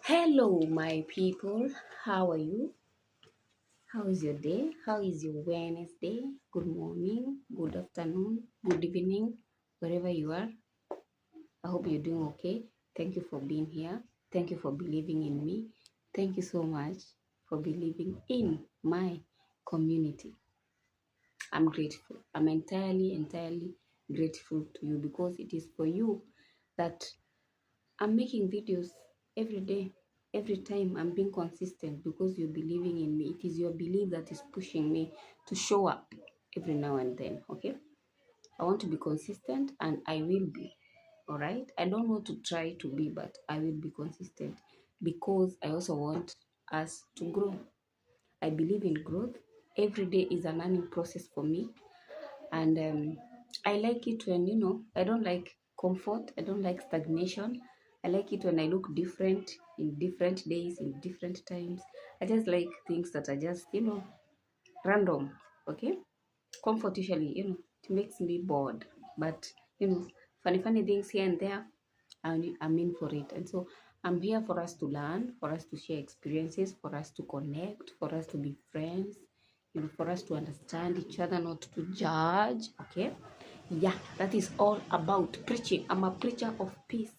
Hello, my people. How are you? How is your day? How is your Wednesday? Good morning, good afternoon, good evening, wherever you are. I hope you're doing okay. Thank you for being here. Thank you for believing in me. Thank you so much for believing in my community. I'm grateful. I'm entirely grateful to you because it is for you that I'm making videos every day, every time. I'm being consistent because you're believing in me. It is your belief that is pushing me to show up every now and then. Okay. I want to be consistent and I will be. All right. I don't want to try to be, but I will be consistent because I also want us to grow. I believe in growth. Every day is a learning process for me. And I like it when, I don't like comfort, I don't like stagnation. I like it when I look different in different days, in different times. I just like things that are just, random. Okay. Comfort usually, it makes me bored, but funny things here and there, I'm in for it. And so I'm here for us to learn, for us to share experiences, for us to connect, for us to be friends, for us to understand each other, not to judge. Okay. Yeah, that is all about preaching. I'm a preacher of peace,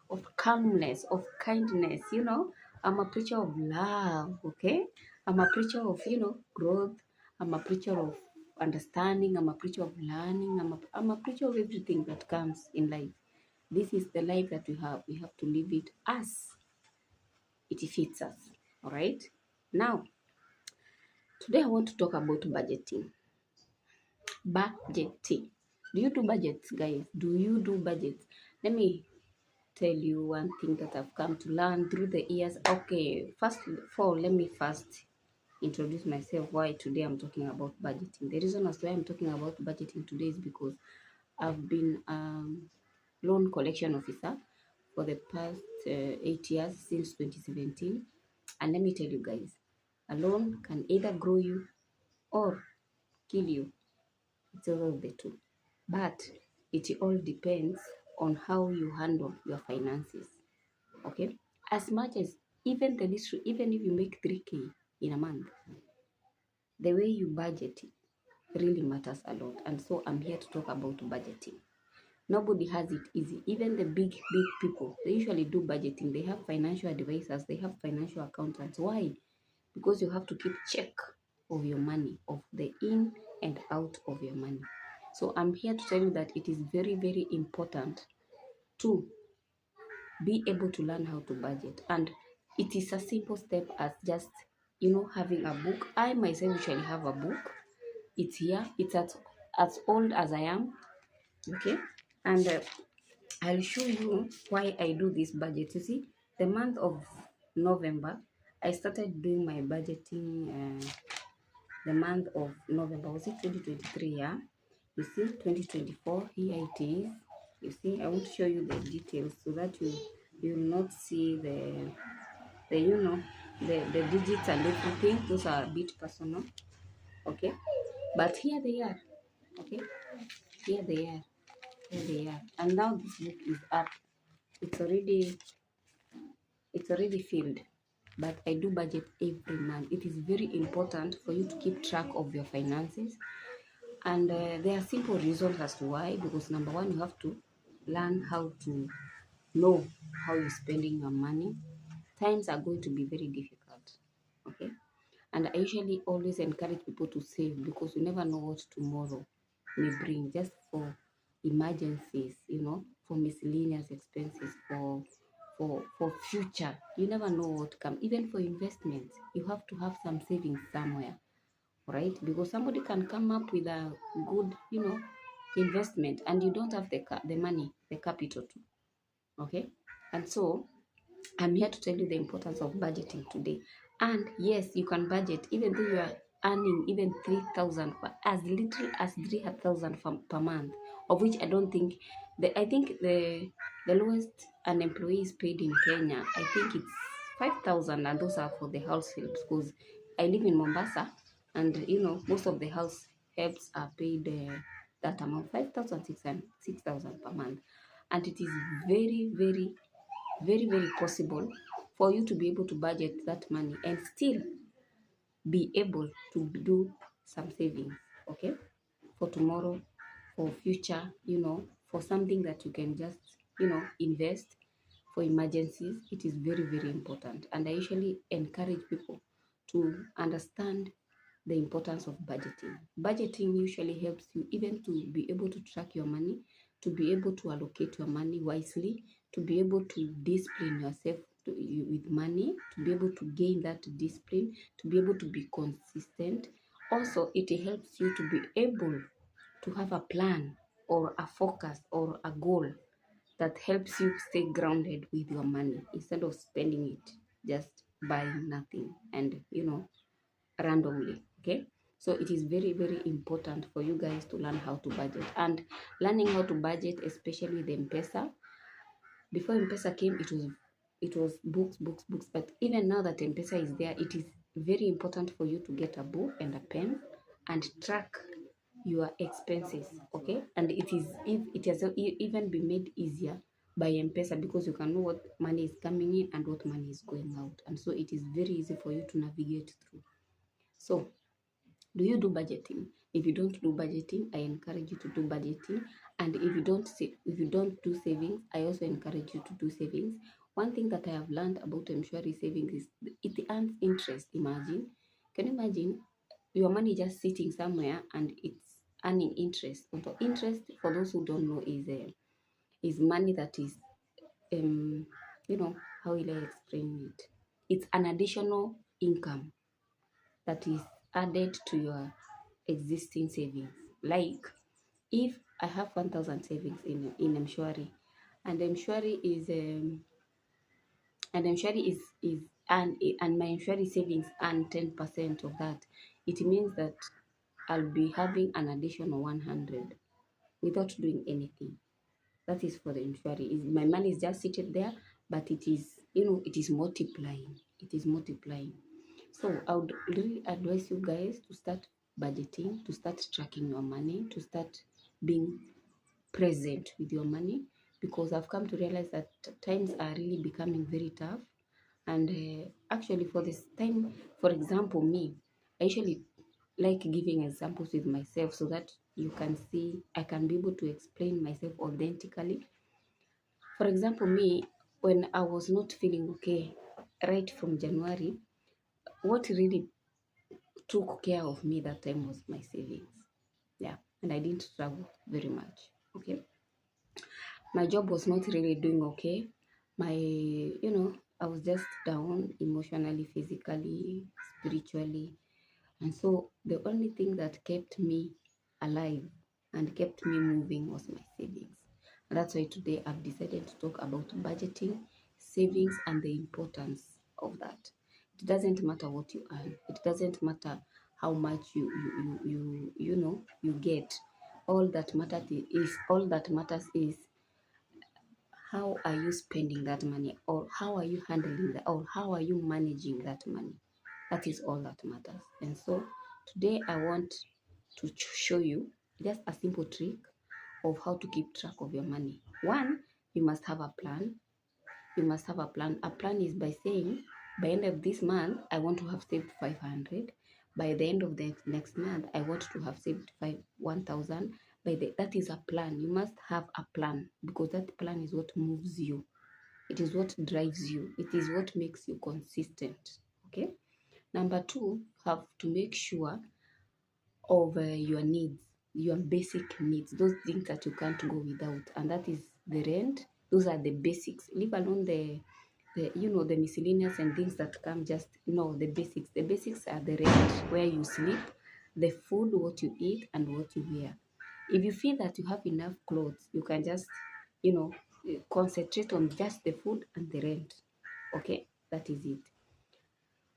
of calmness, of kindness. I'm a preacher of love. Okay. I'm a preacher of, growth. I'm a preacher of understanding. I'm a preacher of learning. I'm a preacher of everything that comes in life. This is the life that we have. We have to live it as it fits us. All right. Now, today I want to talk about budgeting. Budgeting. Do you do budgets, guys? Do you do budgets? Let me tell you one thing that I've come to learn through the years. Okay, first of all, let me first introduce myself why today I'm talking about budgeting. The reason as to why I'm talking about budgeting today is because I've been loan collection officer for the past 8 years since 2017. And let me tell you guys, a loan can either grow you or kill you. It's all of the two. But it all depends on how you handle your finances. Okay? As much as even even if you make 3K in a month, the way you budget it really matters a lot. And so I'm here to talk about budgeting. Nobody has it easy. Even the big people, they usually do budgeting. They have financial advisors, they have financial accountants. Why? Because you have to keep check of your money, of the in and out of your money. So I'm here to tell you that it is very important to be able to learn how to budget. And it is a simple step as just, having a book. I myself usually have a book. It's here. It's as old as I am. Okay. And I'll show you why I do this budget. You see, the month of November, I started doing my budgeting. The month of November, was it 2023? Yeah, you see, 2024. Here it is. You see, I want to show you the details so that you will not see the the digits and everything. Those are a bit personal. Okay, but here they are. Okay, here they are. Here they are. And now this book is up. It's already filled, but I do budget every month. It is very important for you to keep track of your finances, and there are simple reasons as to why. Because number one, you have to learn how to know how you're spending your money. Times are going to be very difficult. Okay. And I usually always encourage people to save because you never know what tomorrow may bring, just for emergencies, for miscellaneous expenses, for future. You never know what come. Even for investments, you have to have some savings somewhere, right? Because somebody can come up with a good, investment, and you don't have the money, the capital to. Okay. And so I'm here to tell you the importance of budgeting today. And yes, you can budget even though you are earning even 3,000, as little as 3,000 per month, of which I don't think I think the lowest an employee is paid in Kenya, I think it's 5,000, and those are for the house helps. Because I live in Mombasa, and most of the house helps are paid that amount, 5,000, 6,000 per month, and it is very possible for you to be able to budget that money and still be able to do some savings, okay, for tomorrow, for future, for something that you can just, invest for emergencies. It is very, very important. And I usually encourage people to understand the importance of budgeting. Budgeting usually helps you even to be able to track your money, to be able to allocate your money wisely, to be able to discipline yourself with money, to be able to gain that discipline, to be able to be consistent. Also, it helps you to be able to have a plan or a focus or a goal that helps you stay grounded with your money instead of spending it just buying nothing and randomly. Okay, so it is very, very important for you guys to learn how to budget. And learning how to budget, especially with M-Pesa. Before M-Pesa came, it was books, but even now that M-Pesa is there, it is very important for you to get a book and a pen and track your expenses. Okay, and it has even been made easier by M-Pesa because you can know what money is coming in and what money is going out, and so it is very easy for you to navigate through. So, do you do budgeting? If you don't do budgeting, I encourage you to do budgeting. And if you don't do savings, I also encourage you to do savings. One thing that I have learned about M-Shwari savings is it earns interest. Can you imagine your money just sitting somewhere and it's earning interest? Although interest, for those who don't know, is money that is you know how will I explain it? It's an additional income that is added to your existing savings. Like if I have 1,000 savings in Mshwari, and Mshwari is and my Mshwari savings earn 10% of that, it means that I'll be having an additional 100 without doing anything. That is for the Mshwari. Is my money is just seated there, but it is multiplying. It is multiplying. So I would really advise you guys to start budgeting, to start tracking your money, to start being present with your money, because I've come to realize that times are really becoming very tough. And actually, for this time, for example, me, I usually like giving examples with myself so that you can see, I can be able to explain myself authentically. For example, me, when I was not feeling okay right from January, what really took care of me that time was my savings. Yeah, and I didn't struggle very much. Okay, my job was not really doing okay. I was just down emotionally, physically, spiritually, and so the only thing that kept me alive and kept me moving was my savings. And that's why today I've decided to talk about budgeting, savings, and the importance of that. It doesn't matter what you earn. It doesn't matter how much you get. All that matters is how are you spending that money, or how are you handling that, or how are you managing that money. That is all that matters. And so today I want to show you just a simple trick of how to keep track of your money. One, you must have a plan. You must have a plan. A plan is by saying, by end of this month, I want to have saved 500. By the end of the next month, I want to have saved 1,000. That is a plan. You must have a plan, because that plan is what moves you. It is what drives you. It is what makes you consistent. Okay. Number two, you have to make sure of your needs, your basic needs, those things that you can't go without, and that is the rent. Those are the basics. Leave alone the miscellaneous and things that come. Just the basics. The basics are the rent, where you sleep, the food, what you eat, and what you wear. If you feel that you have enough clothes, you can just concentrate on just the food and the rent. Okay, that is it.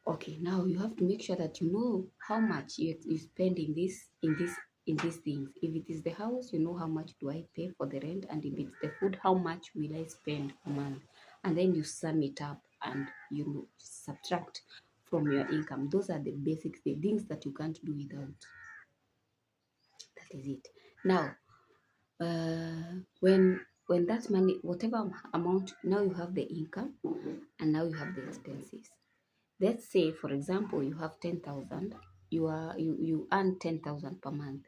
Okay, now you have to make sure that you know how much you spend in these things. If it is the house, you know how much do I pay for the rent, and if it's the food, how much will I spend a month, and then you sum it up and subtract from your income. Those are the basics, the things that you can't do without. That is it. Now, when when that money, whatever amount, now you have the income and now you have the expenses. Let's say, for example, you have 10,000, you earn 10,000 per month,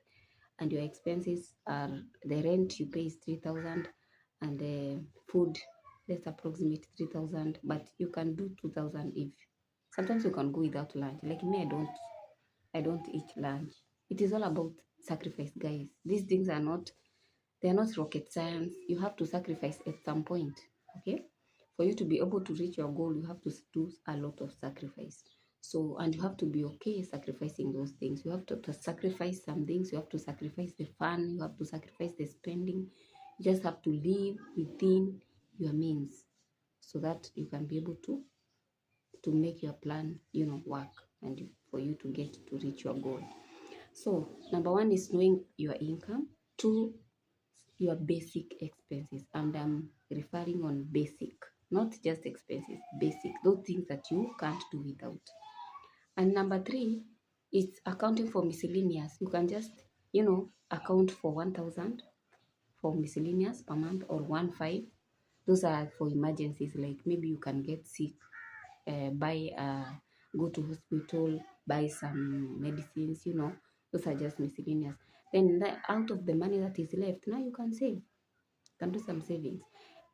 and your expenses are the rent you pay is 3,000, and the food, let's approximate 3,000, but you can do 2,000 if sometimes you can go without lunch. Like me, I don't eat lunch. It is all about sacrifice, guys. These things are not, they are not rocket science. You have to sacrifice at some point, okay? For you to be able to reach your goal, you have to do a lot of sacrifice. So, and you have to be okay sacrificing those things. You have to sacrifice some things. You have to sacrifice the fun. You have to sacrifice the spending. You just have to live within your means so that you can be able to make your plan, work, and for you to get to reach your goal. So, number one is knowing your income. Two, your basic expenses, and I'm referring on basic, not just expenses, basic, those things that you can't do without. And number three is accounting for miscellaneous. You can just, account for 1,000 for miscellaneous per month, or 1,500. Those are for emergencies, like maybe you can get sick, go to hospital, buy some medicines, those are just miscellaneous. Then out of the money that is left, now you can save, can do some savings.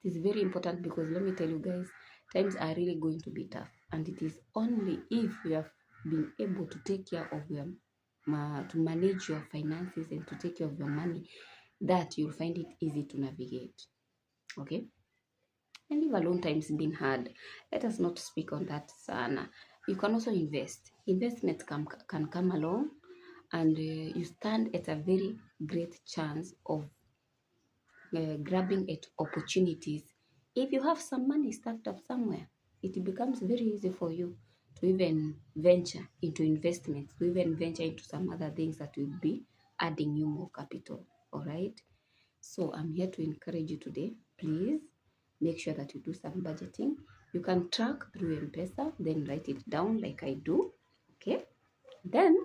It is very important, because let me tell you guys, times are really going to be tough, and it is only if you have been able to take care of your to manage your finances and to take care of your money, that you'll find it easy to navigate. Okay? And if alone times been hard, let us not speak on that sana. You can also invest. Investments can come along, and you stand at a very great chance of grabbing at opportunities. If you have some money stacked up somewhere, it becomes very easy for you to even venture into investments, to even venture into some other things that will be adding you more capital. All right. So I'm here to encourage you today. Please make sure that you do some budgeting. You can track through M-Pesa, then write it down like I do. Okay. Then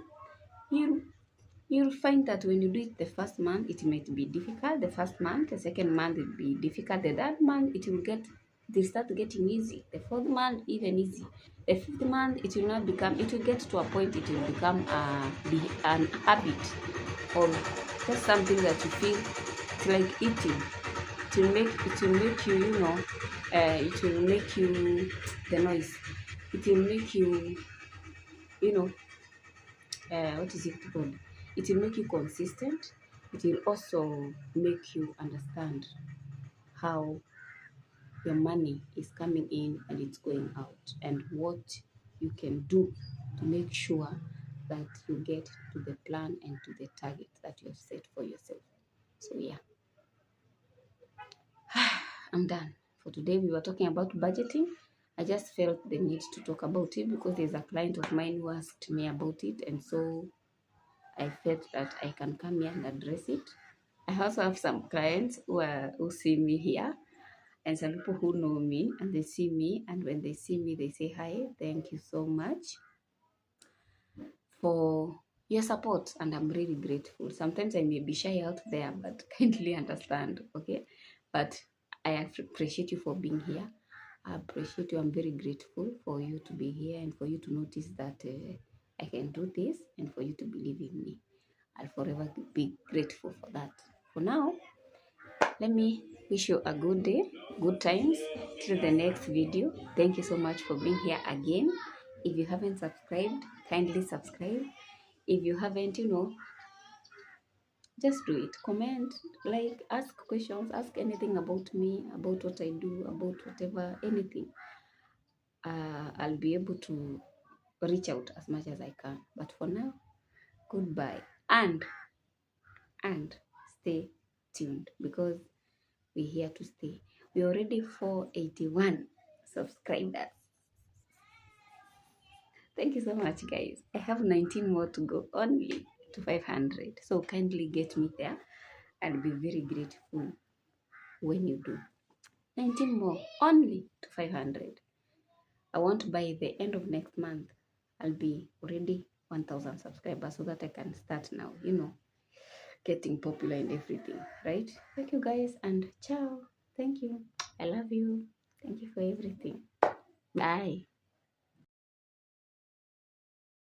you'll find that when you do it the first month, it might be difficult. The first month, the second month will be difficult. The third month, they start getting easy. The fourth month, even easy. The fifth month, it will get to a point, it will become an habit, or just something that you feel it's like eating. It will make you, it will make you, the noise. It will make you, what is it called? It will make you consistent. It will also make you understand how your money is coming in and it's going out, and what you can do to make sure that you get to the plan and to the target that you have set for yourself. So yeah, I'm done. For today, we were talking about budgeting. I just felt the need to talk about it because there's a client of mine who asked me about it, and so I felt that I can come here and address it. I also have some clients who see me here, and some people who know me and they see me, and when they see me, they say hi. Thank you so much for your support, and I'm really grateful. Sometimes I may be shy out there, but kindly understand, okay? But I appreciate you for being here. I appreciate you. I'm very grateful for you to be here and for you to notice that I can do this, and for you to believe in me. I'll forever be grateful for that. For now, let me wish you a good day, good times, till the next video. Thank you so much for being here again. If you haven't subscribed, kindly subscribe. If you haven't, just do it. Comment, like, ask questions, ask anything about me, about what I do, about whatever, anything. I'll be able to reach out as much as I can. But for now, goodbye. And stay tuned, because we're here to stay. We're already 481 subscribers. Thank you so much, guys. I have 19 more to go, only to 500. So kindly get me there. I'll be very grateful when you do. 19 more, only to 500. I want by the end of next month, I'll be already 1,000 subscribers, so that I can start now, getting popular and everything, right? Thank you guys, and ciao. Thank you. I love you. Thank you for everything. Bye.